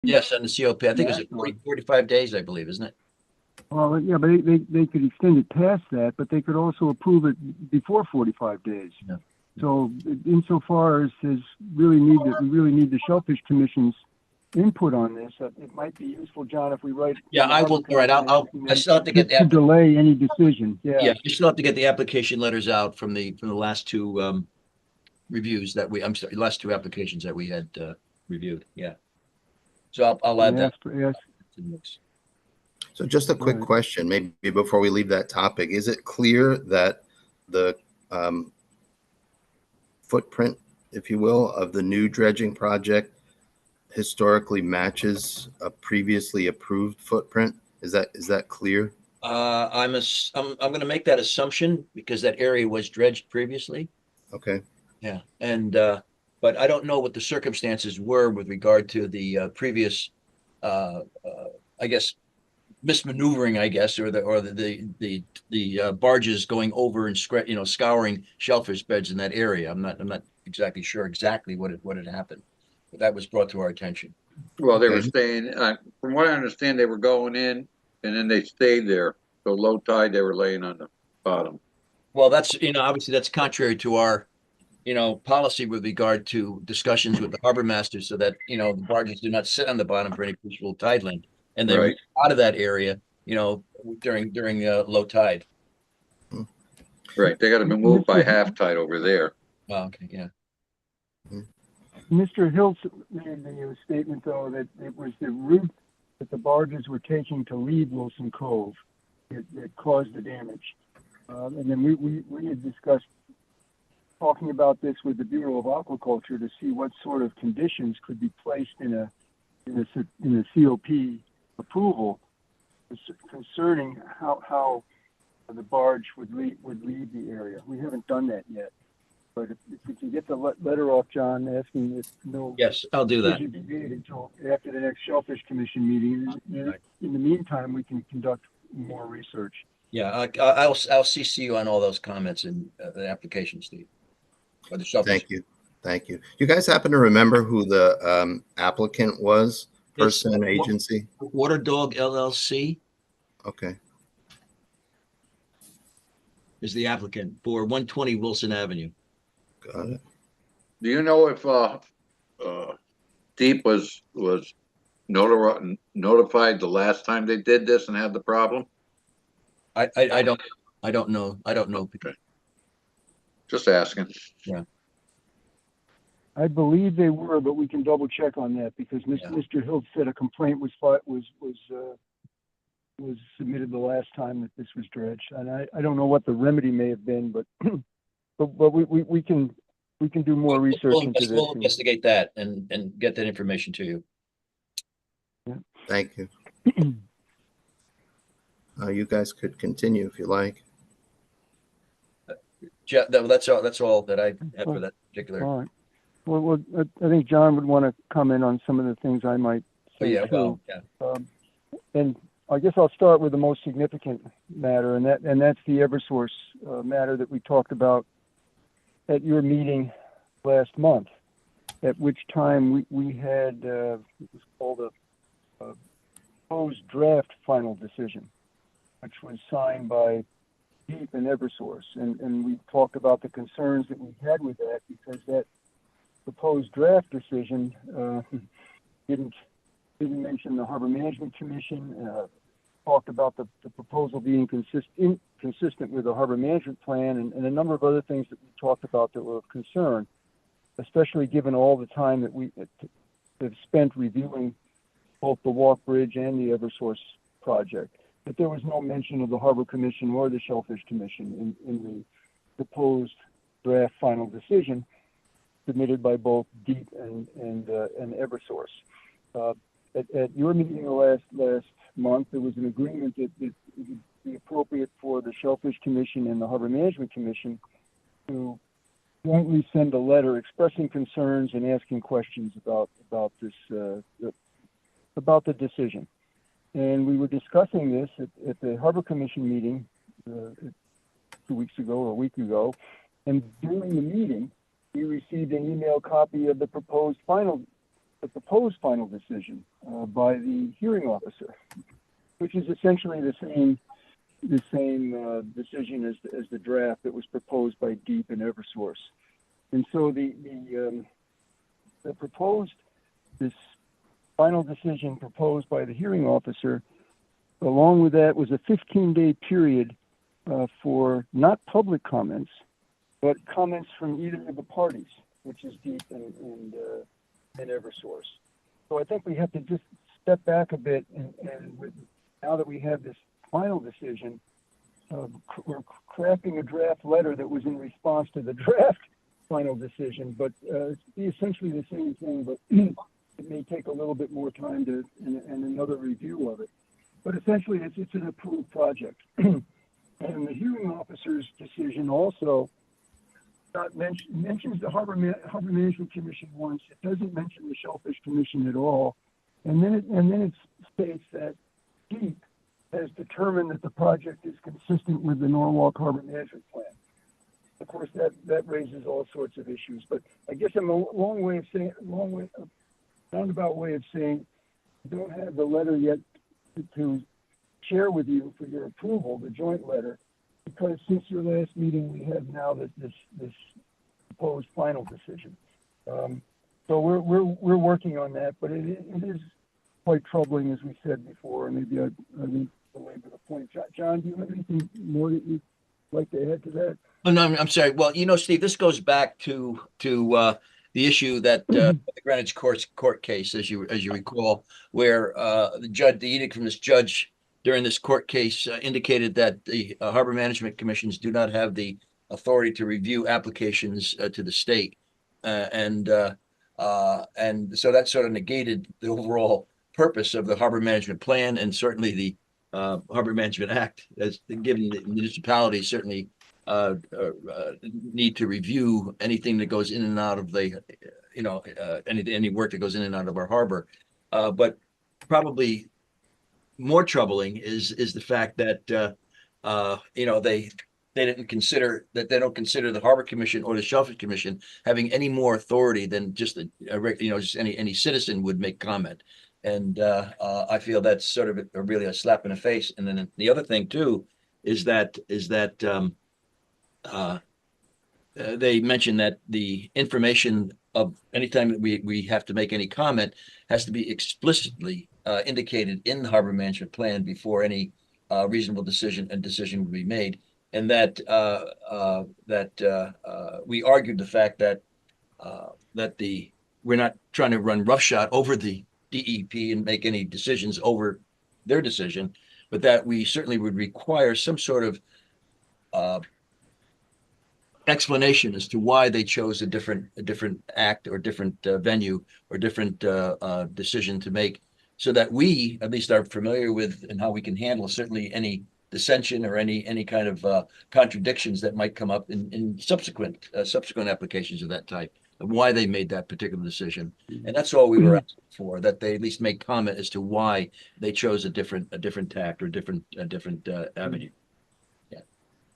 Yes, on the COP. I think it's 45 days, I believe, isn't it? Well, yeah, but they could extend it past that, but they could also approve it before 45 days. Yeah. So insofar as we really need the Shellfish Commission's input on this, it might be useful, John, if we write. Yeah, I will. All right. I still have to get to delay any decision. yeah, I still have to get the application letters out from the last two reviews that I'm sorry, last two applications that we had reviewed. Yeah. So I'll add that to the mix. So just a quick question, maybe before we leave that topic, is it clear that the footprint, if you will, of the new dredging project historically matches a previously approved footprint? Is that clear? I'm going to make that assumption because that area was dredged previously. Okay. Yeah, and but I don't know what the circumstances were with regard to the previous, I guess, mismaneuvering, I guess, or the barges going over and scouring shellfish beds in that area. I'm not exactly sure exactly what had happened, but that was brought to our attention. Well, they were staying. From what I understand, they were going in, and then they stayed there. So low tide, they were laying on the bottom. Well, that's obviously that's contrary to our policy with regard to discussions with the harbor masters, so that the barges do not sit on the bottom for any appreciable tide length, and they move out of that area during low tide. Right, they got to be moved by half tide over there. Oh, okay, yeah. Mr. Hiltz made the statement, though, that it was the route that the barges were taking to leave Wilson Cove that caused the damage. And then we had discussed talking about this with the Bureau of Aquaculture to see what sort of conditions could be placed in a COP approval concerning how the barge would leave the area. We haven't done that yet. But if we can get the letter off, John, asking if no. Yes, I'll do that. Be made until after the next Shellfish Commission meeting. In the meantime, we can conduct more research. Yeah, I'll CC you on all those comments in the application, Steve. Thank you. You guys happen to remember who the applicant was? Person, agency? Water Dog LLC. Okay. Is the applicant for 120 Wilson Avenue. Got it. Do you know if Deep was notified the last time they did this and had the problem? I don't know. Okay. Just asking. Yeah. I believe they were, but we can double check on that because Mr. Hilt said a complaint was submitted the last time that this was dredged, and I don't know what the remedy may have been, but we can do more research into this. We'll investigate that and get that information to you. Yeah. Thank you. You guys could continue if you like. That's all that I have for that particular. All right. Well, I think John would want to comment on some of the things I might say too. And I guess I'll start with the most significant matter, and that's the Eversource matter that we talked about at your meeting last month, at which time we had it was called a proposed draft final decision, which was signed by Deep and Eversource, and we talked about the concerns that we had with that because that proposed draft decision didn't mention the Harbor Management Commission. Talked about the proposal being consistent with the Harbor Management Plan and a number of other things that we talked about that were of concern, especially given all the time that we have spent reviewing both the Walk Bridge and the Eversource project. But there was no mention of the Harbor Commission or the Shellfish Commission in the proposed draft final decision submitted by both Deep and Eversource. At your meeting last month, there was an agreement that it would be appropriate for the Shellfish Commission and the Harbor Management Commission to jointly send a letter expressing concerns and asking questions about the decision. And we were discussing this at the Harbor Commission meeting 2 weeks ago or a week ago. And during the meeting, we received an email copy of the proposed final the proposed final decision by the hearing officer, which is essentially the same decision as the draft that was proposed by Deep and Eversource. And so the proposed, this final decision proposed by the hearing officer, along with that was a 15-day period for not public comments, but comments from either of the parties, which is Deep and Eversource. So I think we have to just step back a bit, and now that we have this final decision, we're crafting a draft letter that was in response to the draft final decision, but it's essentially the same thing, but it may take a little bit more time and another review of it. But essentially, it's an approved project. And the hearing officer's decision also mentions the Harbor Management Commission once. It doesn't mention the Shellfish Commission at all. And then it states that Deep has determined that the project is consistent with the Norwalk Harbor Management Plan. Of course, that raises all sorts of issues. But I guess I'm a roundabout way of saying I don't have the letter yet to share with you for your approval, the joint letter, because since your last meeting, we have now this proposed final decision. So we're working on that, but it is quite troubling, as we said before. And maybe I need to belabor the point. John, do you have anything more that you'd like to add to that? Oh, no, I'm sorry. Well, Steve, this goes back to the issue that the Greenwich court case, as you recall, where the edict from this judge during this court case indicated that the Harbor Management Commissions do not have the authority to review applications to the state, and so that sort of negated the overall purpose of the Harbor Management Plan, and certainly the Harbor Management Act, as given the municipalities certainly need to review anything that goes in and out of the, any work that goes in and out of our harbor. But probably more troubling is the fact that they don't consider the Harbor Commission or the Shellfish Commission having any more authority than just just any citizen would make comment. And I feel that's sort of really a slap in the face. And then the other thing too is that they mentioned that the information of anytime that we have to make any comment has to be explicitly indicated in the Harbor Management Plan before any reasonable decision would be made. And that we argued the fact that we're not trying to run roughshod over the DEP and make any decisions over their decision, but that we certainly would require some sort of explanation as to why they chose a different act or different venue or different decision to make, so that we at least are familiar with and how we can handle certainly any dissension or any kind of contradictions that might come up in subsequent applications of that type, and why they made that particular decision. And that's all we were asking for, that they at least make comment as to why they chose a different tact or a different avenue.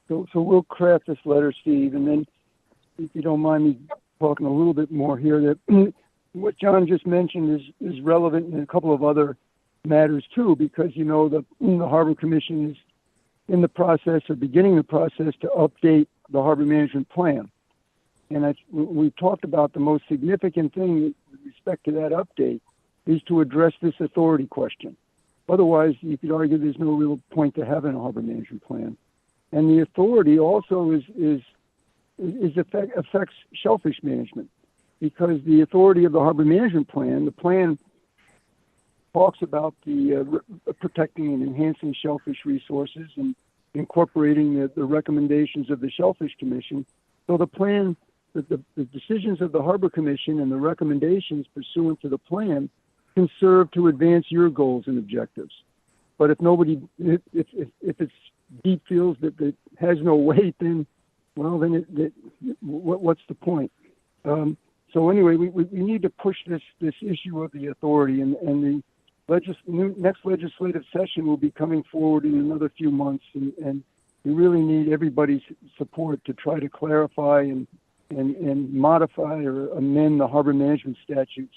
So we'll craft this letter, Steve, and then if you don't mind me talking a little bit more here, that what John just mentioned is relevant in a couple of other matters too, because the Harbor Commission is in the process or beginning the process to update the Harbor Management Plan. And we've talked about the most significant thing with respect to that update is to address this authority question. Otherwise, you could argue there's no real point to having a Harbor Management Plan. And the authority also affects shellfish management, because the authority of the Harbor Management Plan, the plan talks about the protecting and enhancing shellfish resources and incorporating the recommendations of the Shellfish Commission. So the plan, the decisions of the Harbor Commission and the recommendations pursuant to the plan can serve to advance your goals and objectives. But if it's Deep feels that it has no weight, then what's the point? So anyway, we need to push this issue of the authority, and the next legislative session will be coming forward in another few months, and we really need everybody's support to try to clarify and modify or amend the harbor management statutes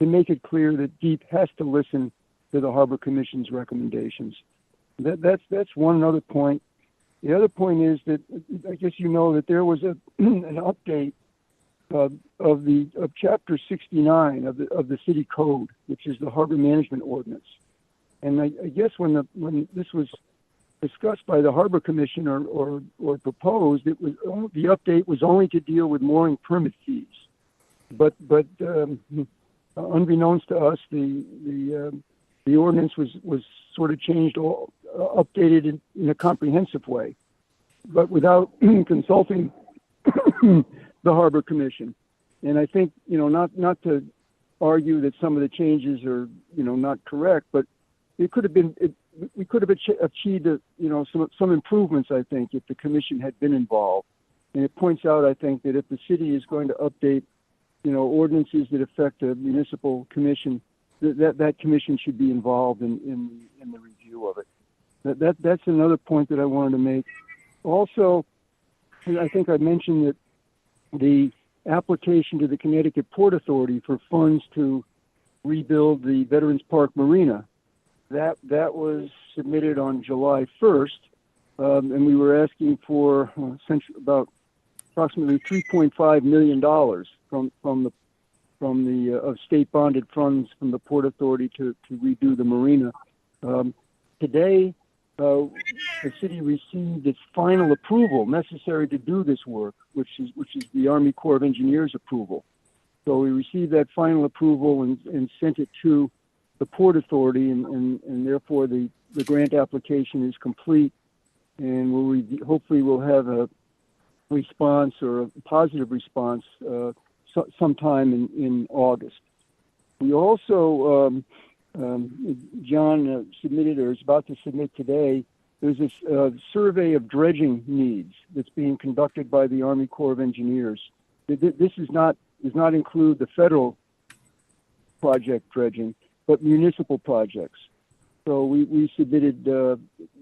to make it clear that DEEP has to listen to the Harbor Commission's recommendations. That's one other point. The other point is that I guess you know that there was an update of Chapter 69 of the City Code, which is the Harbor Management Ordinance. And I guess when this was discussed by the Harbor Commission or proposed, the update was only to deal with mooring permit fees. But unbeknownst to us, the ordinance was sort of changed, updated in a comprehensive way, but without consulting the Harbor Commission. And I think, not to argue that some of the changes are, not correct, but it could have been, we could have achieved, some improvements, I think, if the commission had been involved. And it points out, I think, that if the city is going to update, ordinances that affect a municipal commission, that commission should be involved in the review of it. That's another point that I wanted to make. Also, I think I mentioned that the application to the Connecticut Port Authority for funds to rebuild the Veterans Park Marina, that was submitted on July 1st, and we were asking for about approximately $3.5 million from the state bonded funds from the Port Authority to redo the marina. Today, the city received its final approval necessary to do this work, which is the Army Corps of Engineers approval. So we received that final approval and sent it to the Port Authority, and therefore the grant application is complete, and hopefully we'll have a response or a positive response sometime in August. We also, John submitted or is about to submit today, there's this survey of dredging needs that's being conducted by the Army Corps of Engineers. This does not include the federal project dredging, but municipal projects. So we submitted,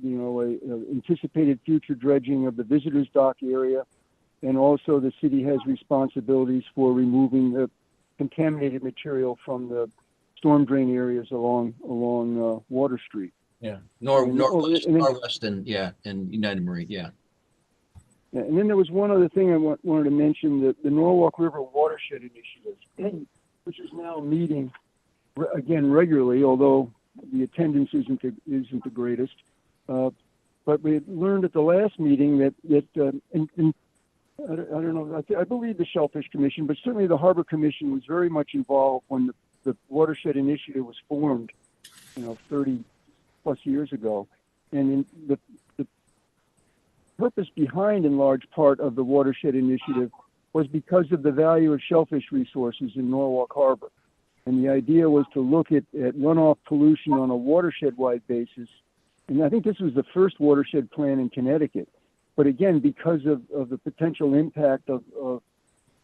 anticipated future dredging of the visitors dock area, and also the city has responsibilities for removing the contaminated material from the storm drain areas along Water Street. Yeah, Northwest and United Marine, yeah. And then there was one other thing I wanted to mention, that the Norwalk River Watershed Initiative, which is now meeting again regularly, although the attendance isn't the greatest. But we learned at the last meeting that I don't know, I believe the Shellfish Commission, but certainly the Harbor Commission was very much involved when the Watershed Initiative was formed, 30 plus years ago. And the purpose behind, in large part, of the Watershed Initiative was because of the value of shellfish resources in Norwalk Harbor. And the idea was to look at runoff pollution on a watershed-wide basis. And I think this was the first watershed plan in Connecticut. But again, because of the potential impact of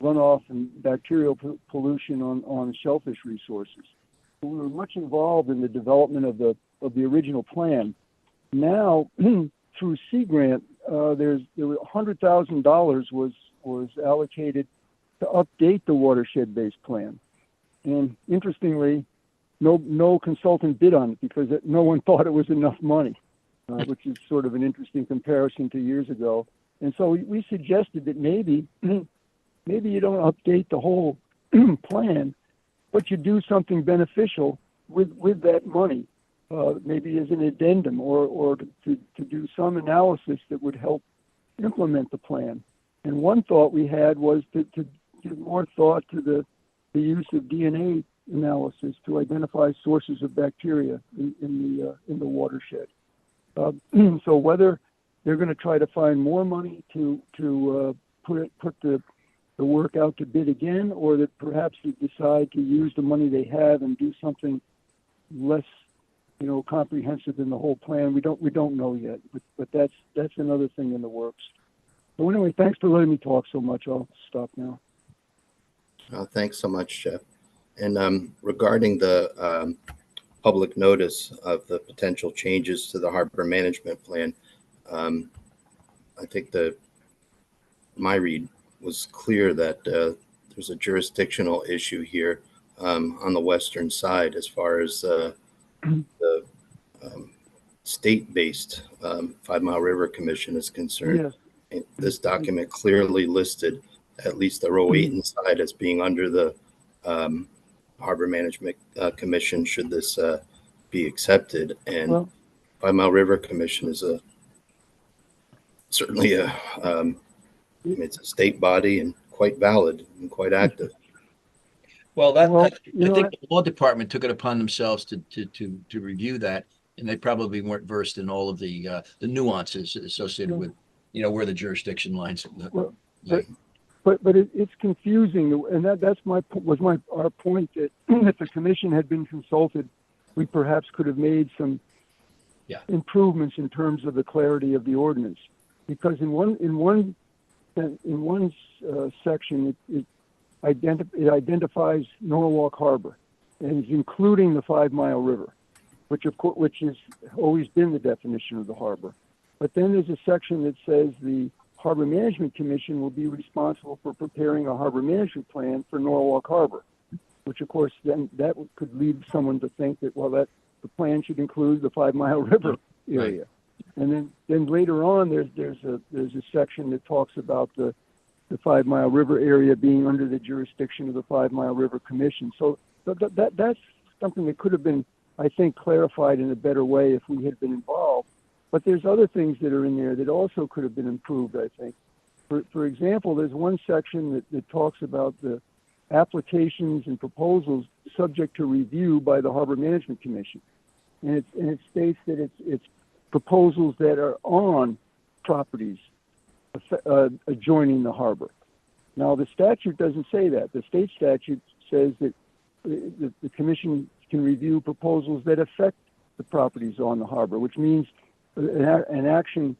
runoff and bacterial pollution on shellfish resources. So we were much involved in the development of the original plan. Now, through Sea Grant, there was $100,000 was allocated to update the watershed-based plan. And interestingly, no consultant bid on it because no one thought it was enough money. Which is sort of an interesting comparison to years ago. And so we suggested that maybe you don't update the whole plan, but you do something beneficial with that money, maybe as an addendum or to do some analysis that would help implement the plan. And one thought we had was to give more thought to the use of DNA analysis to identify sources of bacteria in the watershed. So whether they're going to try to find more money to put the work out to bid again, or that perhaps they decide to use the money they have and do something less, comprehensive than the whole plan, we don't know yet. But that's another thing in the works. So anyway, thanks for letting me talk so much. I'll stop now. Thanks so much, Jeff. And regarding the public notice of the potential changes to the harbor management plan, I think my read was clear that there's a jurisdictional issue here on the western side as far as the state-based 5 Mile River Commission is concerned. Yes. This document clearly listed at least the Rowayton side as being under the Harbor Management Commission should this be accepted. And Well, 5 Mile River Commission is certainly it's a state body and quite valid and quite active. Well, Well, I think the law department took it upon themselves to review that, and they probably weren't versed in all of the nuances associated with, where the jurisdiction lines. Well, but it's confusing, and that's our point that if the commission had been consulted, we perhaps could have made some improvements in terms of the clarity of the ordinance, because in one section it identifies Norwalk Harbor and is including the 5 Mile River, which has always been the definition of the harbor. But then there's a section that says the Harbor Management Commission will be responsible for preparing a harbor management plan for Norwalk Harbor, which of course then that could lead someone to think that, well, that the plan should include the 5 Mile River area. And then later on there's a section that talks about the 5 Mile River area being under the jurisdiction of the 5 Mile River Commission. So that's something that could have been, I think, clarified in a better way if we had been involved. But there's other things that are in there that also could have been improved, I think. For example, there's one section that talks about the applications and proposals subject to review by the Harbor Management Commission. And it states that it's proposals that are on properties adjoining the harbor. Now, the statute doesn't say that. The state statute says that the commission can review proposals that affect the properties on the harbor, which means an action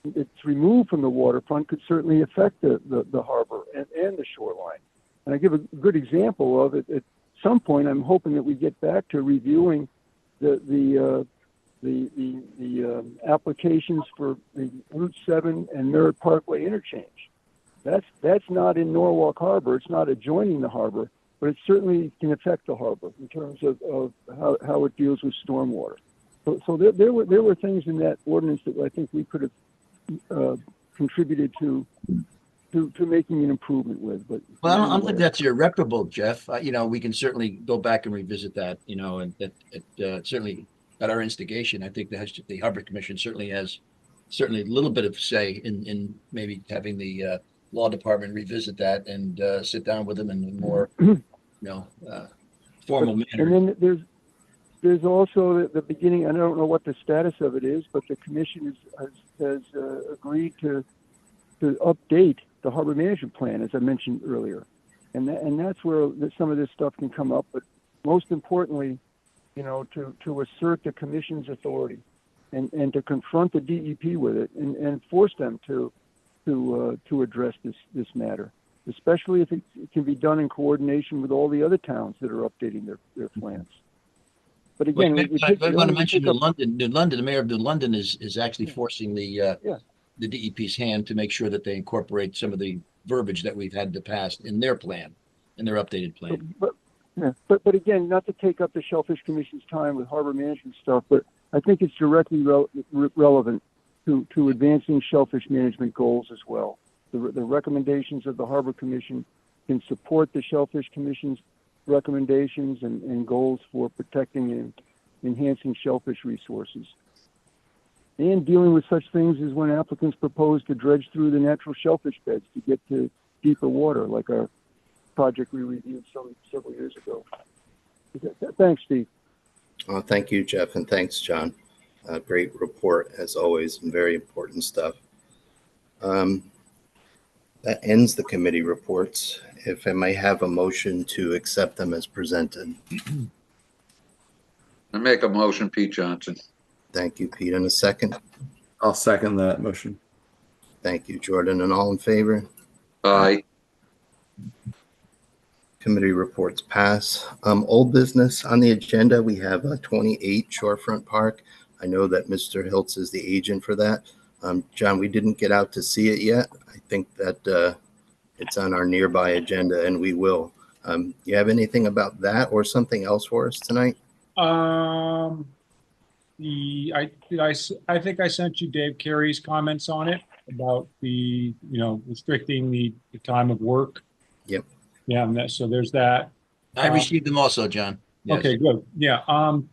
that's removed from the waterfront could certainly affect the harbor and the shoreline. And I give a good example of it. At some point, I'm hoping that we get back to reviewing the applications for the Route 7 and Merritt Parkway interchange. That's not in Norwalk Harbor. It's not adjoining the harbor, but it certainly can affect the harbor in terms of how it deals with stormwater. So there were things in that ordinance that I think we could have contributed to making an improvement with. But well, I don't think that's irreparable, Jeff. We can certainly go back and revisit that. And that certainly at our instigation, I think the Harbor Commission certainly has a little bit of say in maybe having the law department revisit that and sit down with them in a more formal manner. And then there's also the beginning. I don't know what the status of it is, but the commission has agreed to update the harbor management plan, as I mentioned earlier, and that's where some of this stuff can come up. But most importantly, to assert the commission's authority and to confront the DEP with it and force them to address this matter, especially if it can be done in coordination with all the other towns that are updating their plans. But again, I want to mention New London. The mayor of New London is actually forcing the DEP's hand to make sure that they incorporate some of the verbiage that we've had in the past in their plan, in their updated plan. But again, not to take up the Shellfish Commission's time with harbor management stuff, but I think it's directly relevant to advancing shellfish management goals as well. The recommendations of the Harbor Commission can support the Shellfish Commission's recommendations and goals for protecting and enhancing shellfish resources. And dealing with such things as when applicants propose to dredge through the natural shellfish beds to get to deeper water, like our project we reviewed several years ago. Thanks, Steve. Thank you, Jeff, and thanks, John. Great report, as always, and very important stuff. That ends the committee reports. If I may have a motion to accept them as presented. I make a motion, Pete Johnson. Thank you, Pete. And a second? I'll second that motion. Thank you, Jordan. And all in favor? Aye. Committee reports pass. Old business on the agenda, we have 28 Shorefront Park. I know that Mr. Hiltz is the agent for that. John, we didn't get out to see it yet. I think that it's on our nearby agenda, and we will. You have anything about that or something else for us tonight? I think I sent you Dave Carey's comments on it about the, restricting the time of work. Yep. Yeah, so there's that. I received them also, John. Yes. Okay, good. Yeah.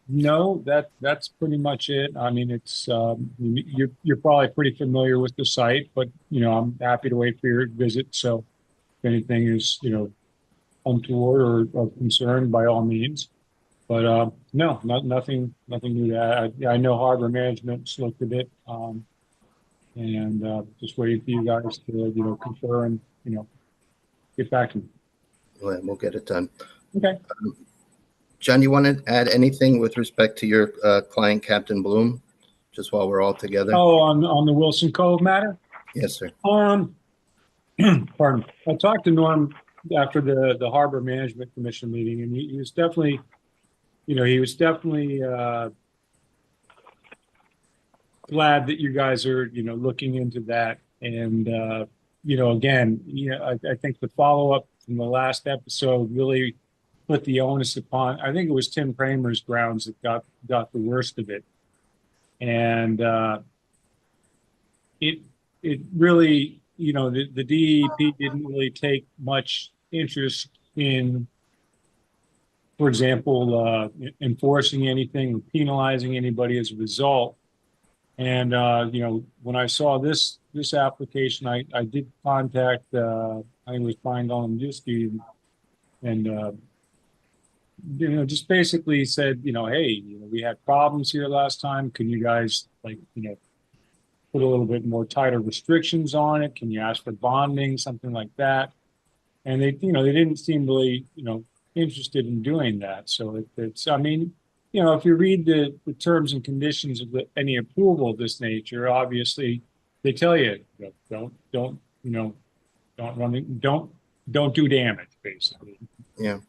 No, that's pretty much it. I mean, it's, you're probably pretty familiar with the site, but, I'm happy to wait for your visit. So if anything is, untoward or of concern, by all means. But no, nothing new to add. I know harbor management's looked at it, and just waiting for you guys to confer and get back to me. We'll get it done. Okay. John, you want to add anything with respect to your client, Captain Bloom, just while we're all together? Oh, on the Wilson Cove matter. Yes, sir. Pardon. I talked to Norm after the Harbor Management Commission meeting, and he was definitely. He was definitely glad that you guys are, looking into that. And, again, I think the follow-up from the last episode really put the onus upon, I think it was Tim Kramer's grounds that got the worst of it. And it really, the DEP didn't really take much interest in, for example, enforcing anything or penalizing anybody as a result. And, when I saw this application, I did contact, I think it was Brian Golemdusky, and, just basically said, hey, we had problems here last time. Can you guys, put a little bit more tighter restrictions on it? Can you ask for bonding, something like that? And they didn't seem really, interested in doing that. So it's, I mean, if you read the terms and conditions of any approval of this nature, obviously they tell you, don't do damage, basically. Yeah.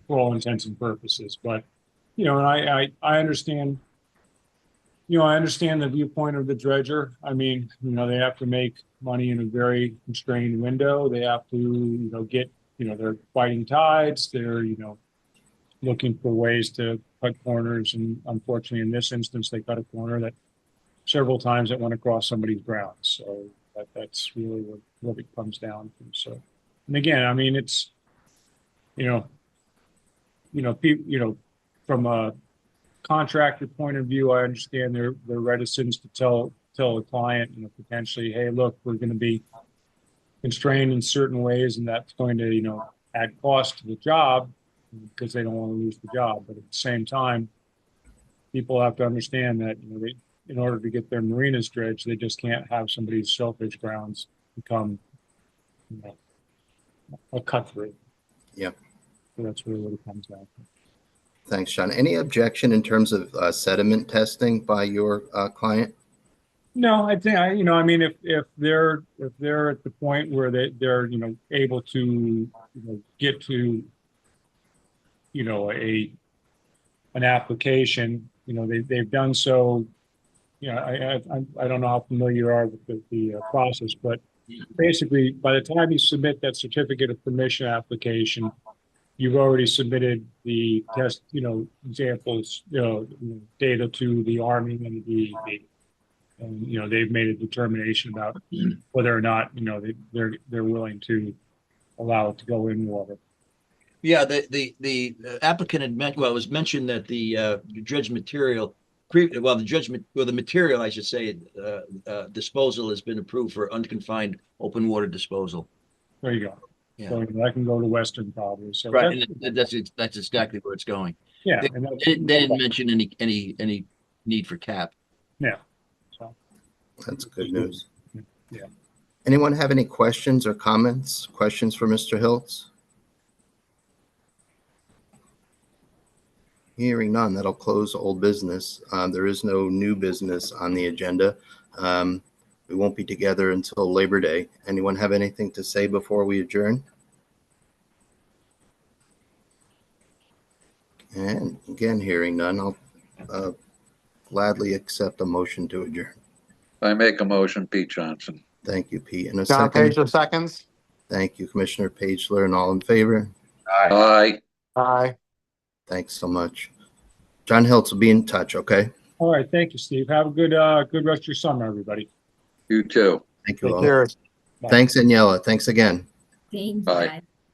For all intents and purposes. But, and I understand, I understand the viewpoint of the dredger. I mean, they have to make money in a very constrained window. They have to, get, they're fighting tides. They're, looking for ways to cut corners. And unfortunately, in this instance, they cut a corner that several times that went across somebody's ground. So that's really what it comes down to. So, and again, I mean, it's, from a contractor point of view, I understand their reticence to tell a client, potentially, hey, look, we're going to be constrained in certain ways, and that's going to, add cost to the job because they don't want to lose the job. But at the same time, people have to understand that, in order to get their marinas dredged, they just can't have somebody's shellfish grounds become, a cut through. Yeah. So that's really what it comes down to. Thanks, John. Any objection in terms of sediment testing by your client? No, I think I mean, if they're at the point where they're able to get to an application, they've done so. I don't know how familiar you are with the process, but basically, by the time you submit that certificate of permission application, you've already submitted the test, examples, data to the Army and the DEP. And, they've made a determination about whether or not, they're willing to allow it to go in water. Yeah, the applicant had mentioned, well, it was mentioned that the dredge material, the material, I should say, disposal has been approved for unconfined open water disposal. There you go. Yeah. So that can go to Western probably. So Right, and that's exactly where it's going. Yeah. They didn't mention any need for cap. Yeah. So That's good news. Yeah. Anyone have any questions or comments? Questions for Mr. Hiltz? Hearing none, that'll close old business. There is no new business on the agenda. We won't be together until Labor Day. Anyone have anything to say before we adjourn? And again, hearing none, I'll gladly accept a motion to adjourn. I make a motion, Pete Johnson. Thank you, Pete. And a John second. Page, seconds. Thank you, Commissioner Pagler, and all in favor. Aye. Aye. Thanks so much. John Hiltz will be in touch, okay? All right, thank you, Steve. Have a good rest of your summer, everybody. You too. Thank you Take all. care. Thanks, Daniela. Thanks again. Thank you, Bye. guys.